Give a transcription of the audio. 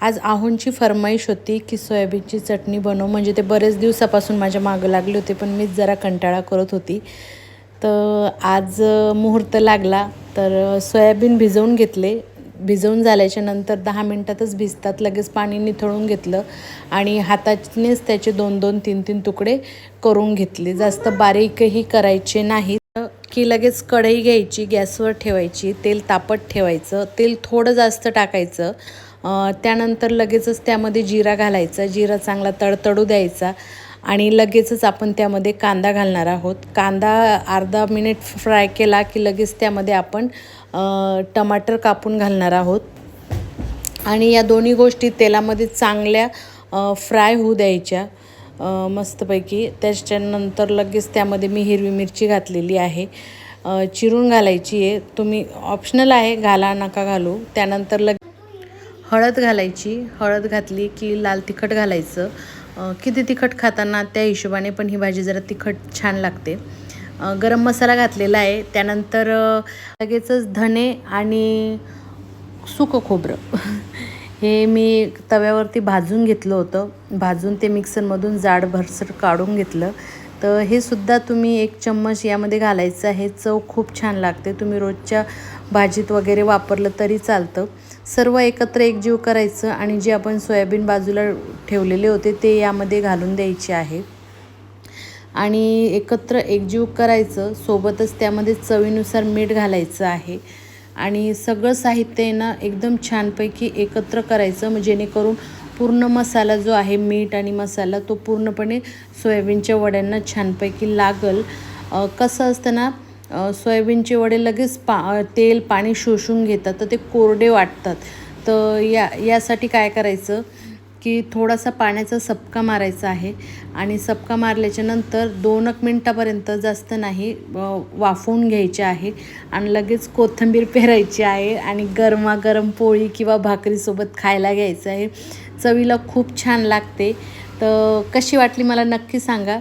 आज आहोंची फरमाईश होती की सोयाबीनची चटणी बनव, म्हणजे ते बरेच दिवसापासून माझ्या मागं लागले होते, पण मीच जरा कंटाळा करत होती. तर आज मुहूर्त लागला. तर सोयाबीन भिजवून घेतले. भिजवून झाल्याच्या नंतर 10 मिनटातच भिजतात. लगेच पाणी निथळून घेतलं आणि हातानेच त्याचे 2-2, 3-3 तुकडे करून घेतले. जास्त बारीकही करायचे नाहीत. की लगेच कढई घ्यायची, गॅसवर ठेवायची, तेल तापत ठेवायचं, तेल थोडं जास्त टाकायचं. त्यानंतर लगेचच त्यामध्ये जिरा घालायचा, जिरा चांगला तडतडू द्यायचा आणि लगेचच आपण त्यामध्ये कांदा घालणार आहोत. कांदा अर्धा मिनिट फ्राय केला की लगेच त्यामध्ये आपण टमाटर कापून घालणार आहोत आणि या दोन्ही गोष्टी तेलामध्ये चांगल्या फ्राय होऊ द्यायच्या मस्तपैकी. त्याच्यानंतर लगेच त्यामध्ये मी हिरवी मिरची घातलेली आहे, चिरून घालायची आहे. तुम्ही ऑप्शनल आहे, घाला नका घालू. त्यानंतर हळद घालायची. हळद घातली की लाल तिखट घालायचं. किती तिखट खाताना त्या हिशोबाने, पण ही भाजी जरा तिखट छान लागते. गरम मसाला घातलेला आहे. त्यानंतर लगेचच धने आणि सुकं खोबरं हे मी तव्यावरती भाजून घेतलं होतं. भाजून ते मिक्सरमधून जाडभरसर काढून घेतलं. तर हे सुद्धा तुम्ही 1 चम्मच यामध्ये घालायचं आहे. चव खूप छान लागते. तुम्ही रोजच्या भाजीत वगैरे वापरलं तरी चालतं. सर्व एकत्र एकजीव करायचं आणि जे आपण सोयाबीन बाजूला ठेवलेले होते ते यामध्ये घालून द्यायचे आहे आणि एकत्र एकजीव करायचं. सोबतच त्यामध्ये चवीनुसार मीठ घालायचं आहे आणि सगळं साहित्य ना एकदम छानपैकी एकत्र करायचं, जेणेकरून पूर्ण मसाला जो आहे, मीठ आणि मसाला, तो पूर्णपणे सोयाबीनच्या वड्यांना छानपैकी लागल. कसं असतं ना, सोयाबीनचे वडे लगेच तेल पाणी शोषून घेतात, तर ते कोरडे वाटतात. तर यासाठी काय करायचं की थोडासा पाण्याचा सपका मारायचा आहे आणि सपका मारल्याच्या नंतर 2 मिनटापर्यंत, जास्त नाही, वाफवून घ्यायचे आहे आणि लगेच कोथिंबीर पेरायची आहे आणि गरमागरम पोळी किंवा भाकरीसोबत खायला घ्यायचं आहे. चवीला खूप छान लागते. तर कशी वाटली मला नक्की सांगा.